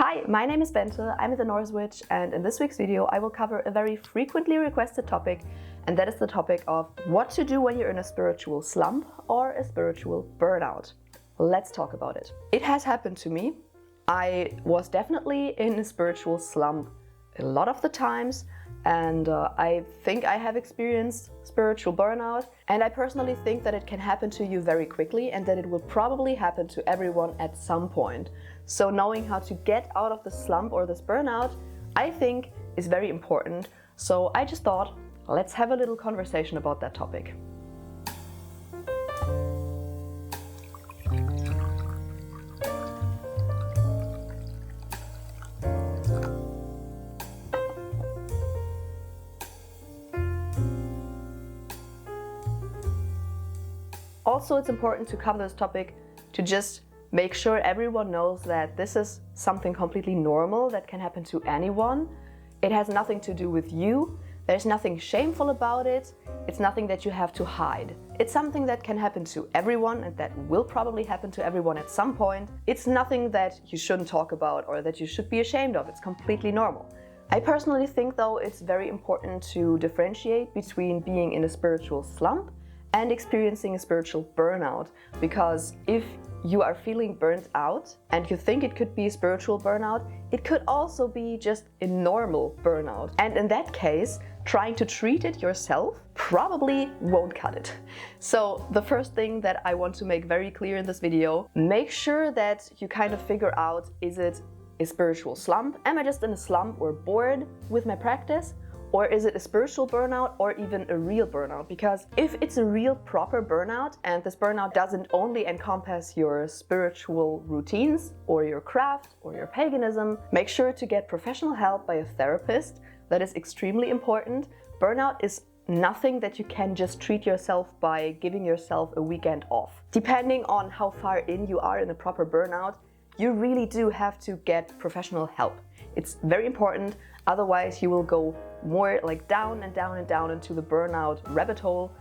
Hi, my name is Bente, I'm the Norse Witch, and in this week's video I will cover a very frequently requested topic, and that is the topic of what to do when you're in a spiritual slump or a spiritual burnout. Let's talk about it. It has happened to me. I was definitely in a spiritual slump a lot of the times, and I think I have experienced spiritual burnout, and I personally think that it can happen to you very quickly and that it will probably happen to everyone at some point. So knowing how to get out of the slump or this burnout, I think is very important. So I just thought, let's have a little conversation about that topic. Also, it's important to cover this topic to just make sure everyone knows that this is something completely normal that can happen to anyone. It has nothing to do with you. There's nothing shameful about it. It's nothing that you have to hide. It's something that can happen to everyone and that will probably happen to everyone at some point. It's nothing that you shouldn't talk about or that you should be ashamed of. It's completely normal. I personally think, though, it's very important to differentiate between being in a spiritual slump and experiencing a spiritual burnout, because if you are feeling burnt out and you think it could be a spiritual burnout, it could also be just a normal burnout. And in that case, trying to treat it yourself probably won't cut it. So the first thing that I want to make very clear in this video, make sure that you kind of figure out, is it a spiritual slump? Am I just in a slump or bored with my practice? Or is it a spiritual burnout or even a real burnout? Because if it's a real proper burnout, and this burnout doesn't only encompass your spiritual routines or your craft or your paganism, make sure to get professional help by a therapist. That is extremely important. Burnout is nothing that you can just treat yourself by giving yourself a weekend off. Depending on how far in you are in a proper burnout, you really do have to get professional help. It's very important, otherwise you will go more like down and down and down into the burnout rabbit hole.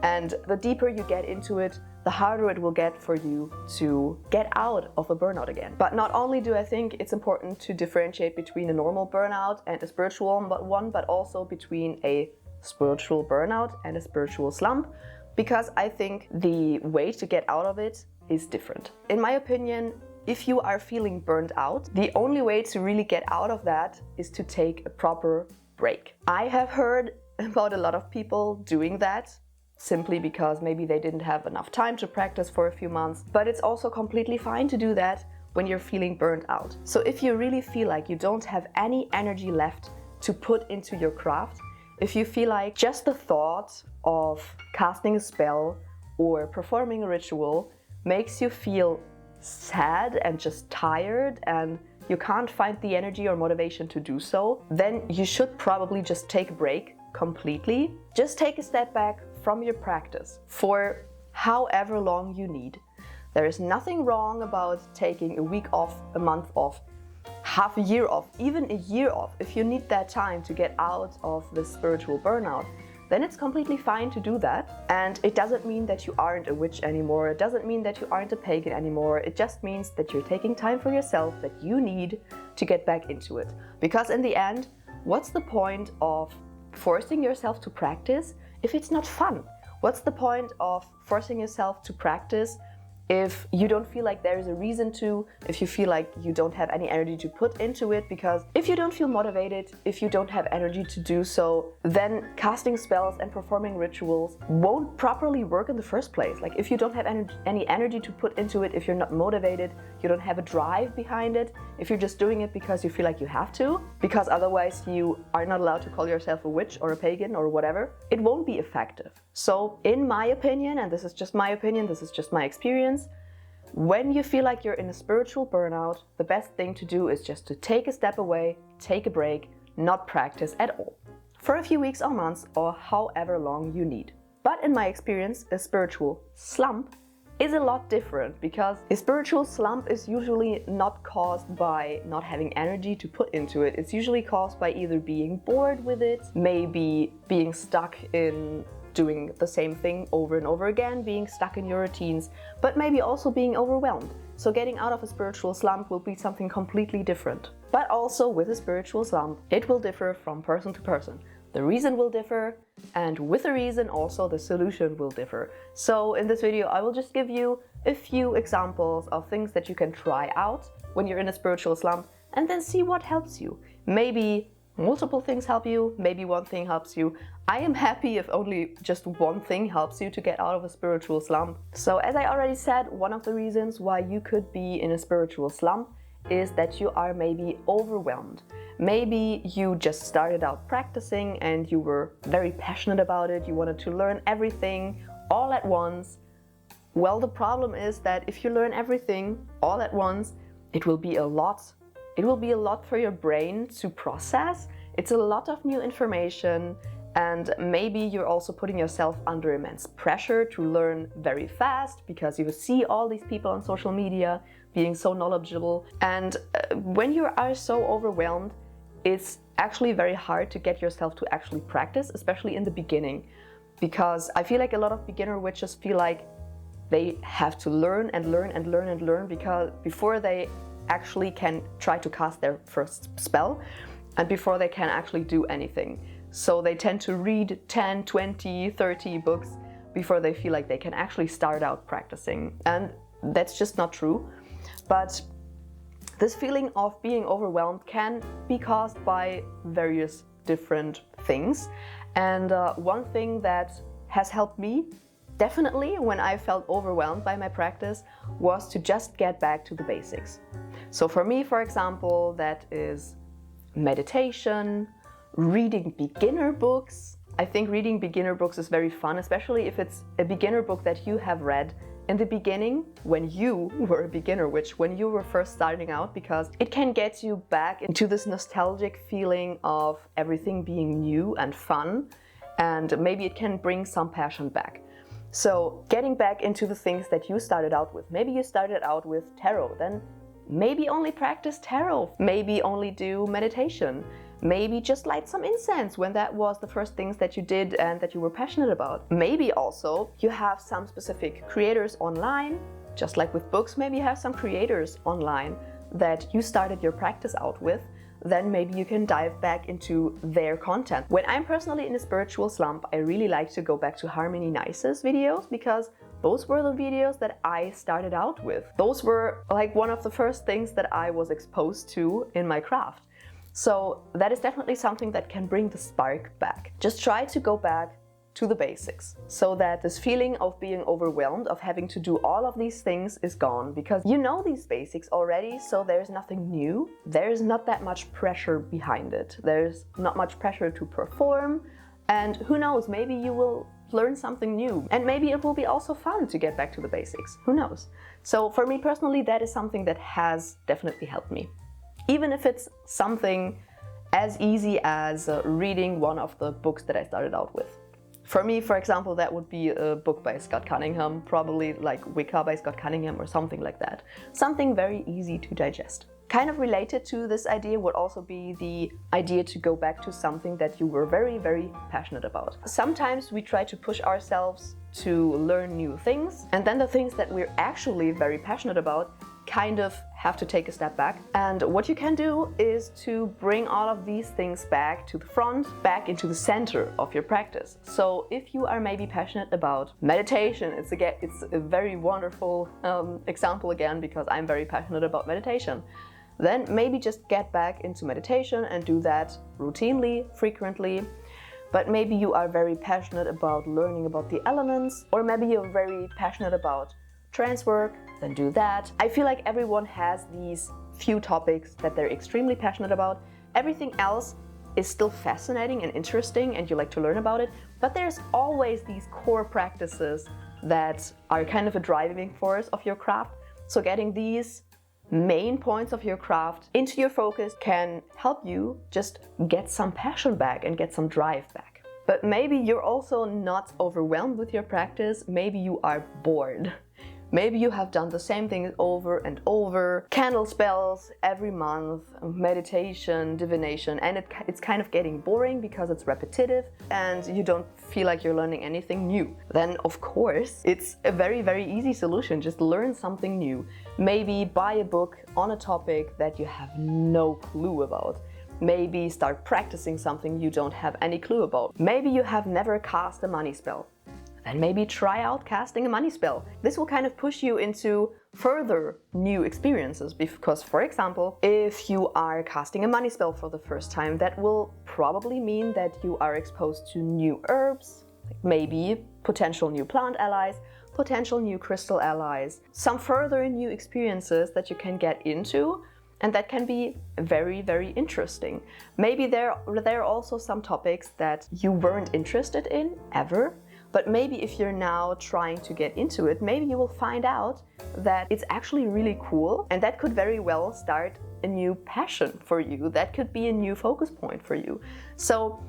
And the deeper you get into it, the harder it will get for you to get out of a burnout again. But not only do I think it's important to differentiate between a normal burnout and a spiritual one, but also between a spiritual burnout and a spiritual slump, because I think the way to get out of it is different. In my opinion, if you are feeling burned out, the only way to really get out of that is to take a proper break. I have heard about a lot of people doing that simply because maybe they didn't have enough time to practice for a few months, but it's also completely fine to do that when you're feeling burned out. So if you really feel like you don't have any energy left to put into your craft, if you feel like just the thought of casting a spell or performing a ritual makes you feel sad and just tired and you can't find the energy or motivation to do so, then you should probably just take a break completely. Just take a step back from your practice for however long you need. There is nothing wrong about taking a week off, a month off, half a year off, even a year off. If you need that time to get out of the spiritual burnout, then it's completely fine to do that. And it doesn't mean that you aren't a witch anymore. It doesn't mean that you aren't a pagan anymore. It just means that you're taking time for yourself that you need to get back into it. Because in the end, what's the point of forcing yourself to practice if it's not fun? What's the point of forcing yourself to practice if you don't feel like there is a reason to, if you feel like you don't have any energy to put into it? Because if you don't feel motivated, if you don't have energy to do so, then casting spells and performing rituals won't properly work in the first place. Like if you don't have any energy to put into it, if you're not motivated, you don't have a drive behind it, if you're just doing it because you feel like you have to, because otherwise you are not allowed to call yourself a witch or a pagan or whatever, it won't be effective. So in my opinion, and this is just my opinion, this is just my experience, when you feel like you're in a spiritual burnout, the best thing to do is just to take a step away, take a break, not practice at all, for a few weeks or months or however long you need. But in my experience, a spiritual slump is a lot different, because a spiritual slump is usually not caused by not having energy to put into it. It's usually caused by either being bored with it, maybe being stuck in doing the same thing over and over again, being stuck in your routines, but maybe also being overwhelmed. So getting out of a spiritual slump will be something completely different. But also with a spiritual slump, it will differ from person to person. The reason will differ, and with the reason also the solution will differ. So in this video I will just give you a few examples of things that you can try out when you're in a spiritual slump and then see what helps you. Maybe multiple things help you, maybe one thing helps you. I am happy if only just one thing helps you to get out of a spiritual slump. So as I already said, one of the reasons why you could be in a spiritual slump is that you are maybe overwhelmed. Maybe you just started out practicing and you were very passionate about it, you wanted to learn everything all at once. Well, the problem is that if you learn everything all at once, it will be a lot. It will be a lot for your brain to process. It's a lot of new information, and maybe you're also putting yourself under immense pressure to learn very fast because you see all these people on social media being so knowledgeable. And when you are so overwhelmed, it's actually very hard to get yourself to actually practice, especially in the beginning. Because I feel like a lot of beginner witches feel like they have to learn and learn and learn and learn because before they actually can try to cast their first spell and before they can actually do anything. So they tend to read 10, 20, 30 books before they feel like they can actually start out practicing. And that's just not true. But this feeling of being overwhelmed can be caused by various different things. And one thing that has helped me definitely when I felt overwhelmed by my practice was to just get back to the basics. So for me, for example, that is meditation, reading beginner books. I think reading beginner books is very fun, especially if it's a beginner book that you have read in the beginning when you were a beginner witch, when you were first starting out, because it can get you back into this nostalgic feeling of everything being new and fun, and maybe it can bring some passion back. So getting back into the things that you started out with. Maybe you started out with tarot, then maybe only practice tarot, maybe only do meditation, maybe just light some incense when that was the first things that you did and that you were passionate about. Maybe also you have some specific creators online, just like with books, maybe you have some creators online that you started your practice out with. Then maybe you can dive back into their content. When I'm personally in a spiritual slump, I really like to go back to Harmony Nice's videos because those were the videos that I started out with. Those were like one of the first things that I was exposed to in my craft. So that is definitely something that can bring the spark back. Just try to go back to the basics so that this feeling of being overwhelmed, of having to do all of these things is gone, because you know these basics already, so there's nothing new. There's not that much pressure behind it. There's not much pressure to perform, and who knows, maybe you will learn something new, and maybe it will be also fun to get back to the basics. Who knows? So for me personally, that is something that has definitely helped me. Even if it's something as easy as reading one of the books that I started out with. For me, for example, that would be a book by Scott Cunningham, probably like Wicca by Scott Cunningham or something like that. Something very easy to digest. Kind of related to this idea would also be the idea to go back to something that you were very, very passionate about. Sometimes we try to push ourselves to learn new things, and then the things that we're actually very passionate about kind of have to take a step back. And what you can do is to bring all of these things back to the front, back into the center of your practice. So if you are maybe passionate about meditation, it's a very wonderful example again, because I'm very passionate about meditation. Then maybe just get back into meditation and do that routinely, frequently. But maybe you are very passionate about learning about the elements, or maybe you're very passionate about trance work, then do that. I feel like everyone has these few topics that they're extremely passionate about. Everything else is still fascinating and interesting and you like to learn about it, but there's always these core practices that are kind of a driving force of your craft. So getting these main points of your craft into your focus can help you just get some passion back and get some drive back. But maybe you're also not overwhelmed with your practice, maybe you are bored. Maybe you have done the same thing over and over, candle spells every month, meditation, divination, and it's kind of getting boring because it's repetitive and you don't feel like you're learning anything new. Then of course, it's a very, very easy solution. Just learn something new. Maybe buy a book on a topic that you have no clue about. Maybe start practicing something you don't have any clue about. Maybe you have never cast a money spell. Then maybe try out casting a money spell. This will kind of push you into further new experiences because, for example, if you are casting a money spell for the first time, that will probably mean that you are exposed to new herbs, maybe potential new plant allies, potential new crystal allies, some further new experiences that you can get into, and that can be very, very interesting. Maybe there are also some topics that you weren't interested in ever, but maybe if you're now trying to get into it, maybe you will find out that it's actually really cool, and that could very well start a new passion for you. That could be a new focus point for you. So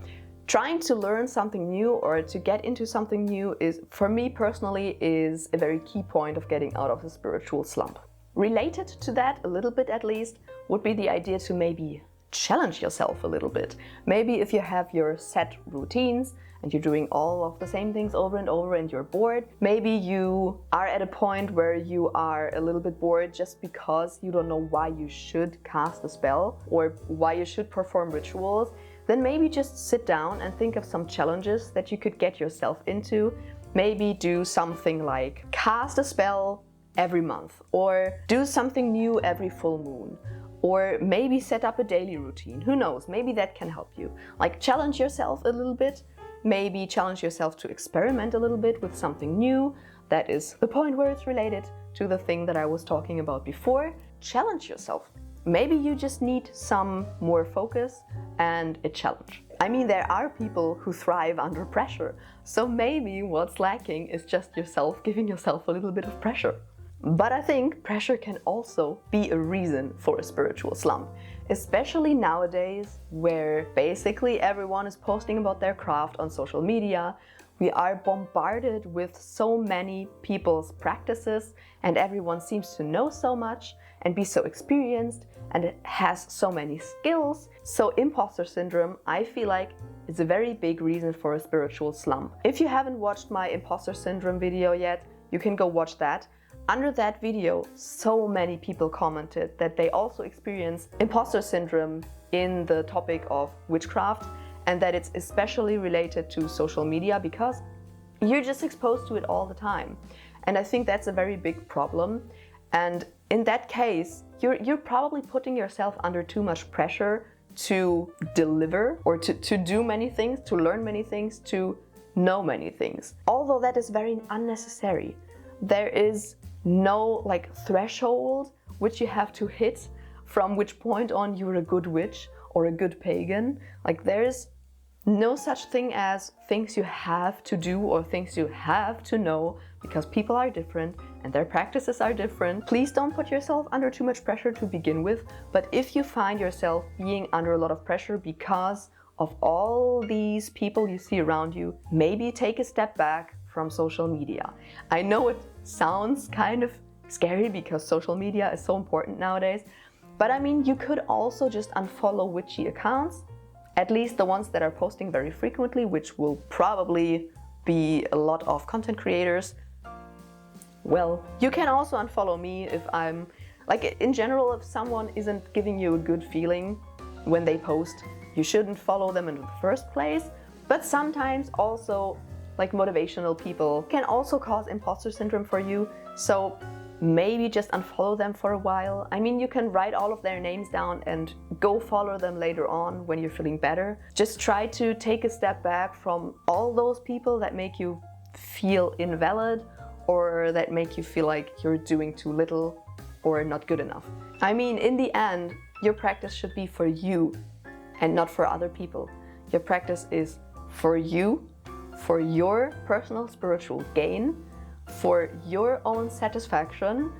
trying to learn something new or to get into something new is, for me personally, is a very key point of getting out of the spiritual slump. Related to that, a little bit at least, would be the idea to maybe challenge yourself a little bit. Maybe if you have your set routines and you're doing all of the same things over and over and you're bored, maybe you are at a point where you are a little bit bored just because you don't know why you should cast a spell or why you should perform rituals, then maybe just sit down and think of some challenges that you could get yourself into. Maybe do something like cast a spell every month, or do something new every full moon, or maybe set up a daily routine. Who knows, maybe that can help you. Like, challenge yourself a little bit, maybe challenge yourself to experiment a little bit with something new. That is the point where it's related to the thing that I was talking about before. Challenge yourself. Maybe you just need some more focus and a challenge. I mean, there are people who thrive under pressure, so maybe what's lacking is just yourself giving yourself a little bit of pressure. But I think pressure can also be a reason for a spiritual slump, especially nowadays where basically everyone is posting about their craft on social media. We are bombarded with so many people's practices, and everyone seems to know so much and be so experienced and has so many skills. So imposter syndrome, I feel like, is a very big reason for a spiritual slump. If you haven't watched my imposter syndrome video yet, you can go watch that. Under that video, so many people commented that they also experience imposter syndrome in the topic of witchcraft, and that it's especially related to social media because you're just exposed to it all the time. And I think that's a very big problem. And in that case, you're probably putting yourself under too much pressure to deliver or to do many things, to learn many things, to know many things. Although that is very unnecessary. There is no threshold which you have to hit from which point on you're a good witch or a good pagan. There's no such thing as things you have to do or things you have to know, because people are different and their practices are different. Please don't put yourself under too much pressure to begin with, but if you find yourself being under a lot of pressure because of all these people you see around you, maybe take a step back from social media. I know it sounds kind of scary because social media is so important nowadays, but I mean, you could also just unfollow witchy accounts, at least the ones that are posting very frequently, which will probably be a lot of content creators. Well, you can also unfollow me if I'm, in general, if someone isn't giving you a good feeling when they post, you shouldn't follow them in the first place. But sometimes also, motivational people can also cause imposter syndrome for you, so maybe just unfollow them for a while. I mean, you can write all of their names down and go follow them later on when you're feeling better. Just try to take a step back from all those people that make you feel invalid or that make you feel like you're doing too little or not good enough. I mean, in the end, your practice should be for you and not for other people. Your practice is for you, for your personal spiritual gain, for your own satisfaction.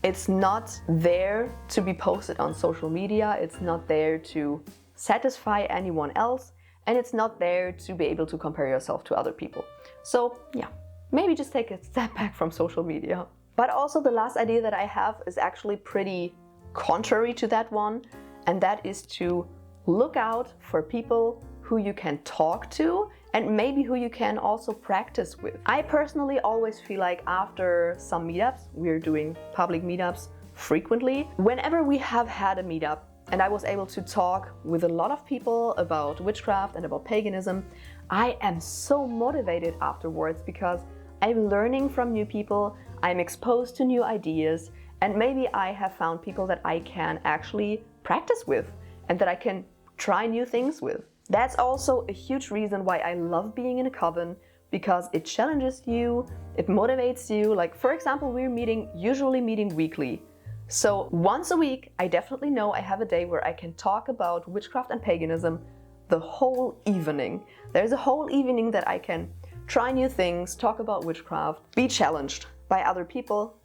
It's not there to be posted on social media, it's not there to satisfy anyone else, and it's not there to be able to compare yourself to other people. So yeah, maybe just take a step back from social media. But also the last idea that I have is actually pretty contrary to that one, and that is to look out for people who you can talk to and maybe who you can also practice with. I personally always feel like after some meetups, we're doing public meetups frequently, whenever we have had a meetup and I was able to talk with a lot of people about witchcraft and about paganism, I am so motivated afterwards because I'm learning from new people, I'm exposed to new ideas, and maybe I have found people that I can actually practice with and that I can try new things with. That's also a huge reason why I love being in a coven, because it challenges you, it motivates you. Like, for example, we're usually meeting weekly. So once a week, I definitely know I have a day where I can talk about witchcraft and paganism the whole evening. There's a whole evening that I can try new things, talk about witchcraft, be challenged by other people,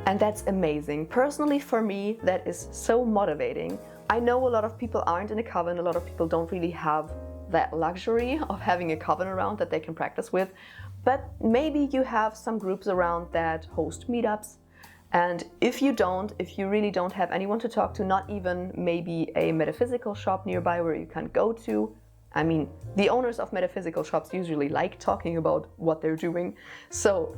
and that's amazing. Personally, for me, that is so motivating. I know a lot of people aren't in a coven, a lot of people don't really have that luxury of having a coven around that they can practice with, but maybe you have some groups around that host meetups. And if you really don't have anyone to talk to, not even maybe a metaphysical shop nearby where you can go to. I mean, the owners of metaphysical shops usually like talking about what they're doing, so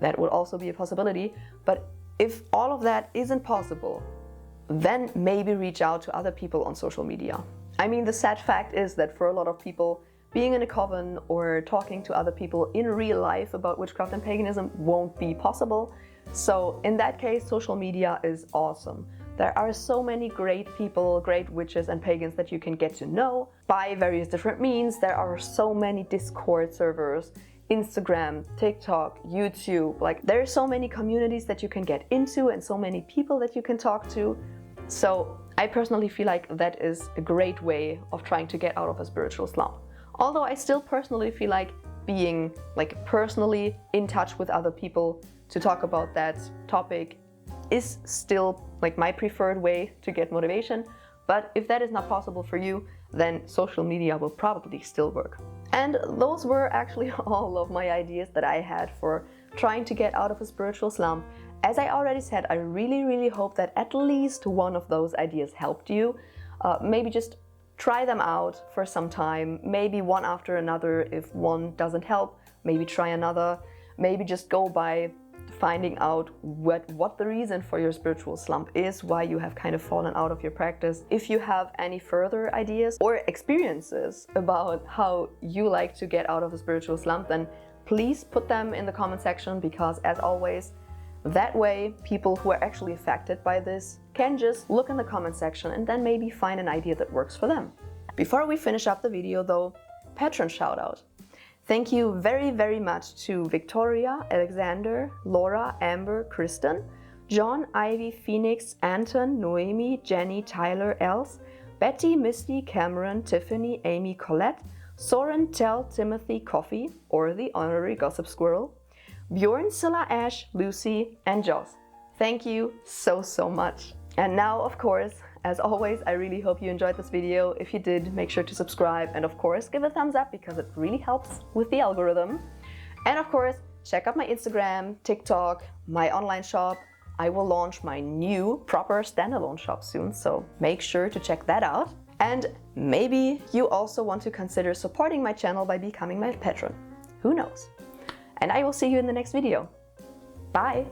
that would also be a possibility. But if all of that isn't possible, then maybe reach out to other people on social media. I mean, the sad fact is that for a lot of people, being in a coven or talking to other people in real life about witchcraft and paganism won't be possible. So in that case, social media is awesome. There are so many great people, great witches and pagans that you can get to know by various different means. There are so many Discord servers, Instagram, TikTok, YouTube. Like, there are so many communities that you can get into and so many people that you can talk to. So I personally feel like that is a great way of trying to get out of a spiritual slump. Although I still personally feel like being personally in touch with other people to talk about that topic is still my preferred way to get motivation. But if that is not possible for you, then social media will probably still work. And those were actually all of my ideas that I had for trying to get out of a spiritual slump. As I already said, I really hope that at least one of those ideas helped you. Maybe just try them out for some time, maybe one after another. If one doesn't help, maybe try another. Maybe just go by finding out what the reason for your spiritual slump is, why you have kind of fallen out of your practice. If you have any further ideas or experiences about how you like to get out of a spiritual slump, then please put them in the comment section, because as always, that way people who are actually affected by this can just look in the comment section and then maybe find an idea that works for them. Before we finish up the video though, Patron shoutout. Thank you very much to Victoria, Alexander, Laura, Amber, Kristen, John, Ivy, Phoenix, Anton, Noemi, Jenny, Tyler, Els, Betty, Misty, Cameron, Tiffany, Amy, Colette, Soren, Tell, Timothy, Coffee, or the honorary gossip squirrel, Bjorn, Scylla, Ash, Lucy, and Joss. Thank you so much. And now, of course, as always, I really hope you enjoyed this video. If you did, make sure to subscribe and of course give a thumbs up, because it really helps with the algorithm. And of course, check out my Instagram, TikTok, my online shop. I will launch my new proper standalone shop soon, so make sure to check that out. And maybe you also want to consider supporting my channel by becoming my patron. Who knows? And I will see you in the next video. Bye!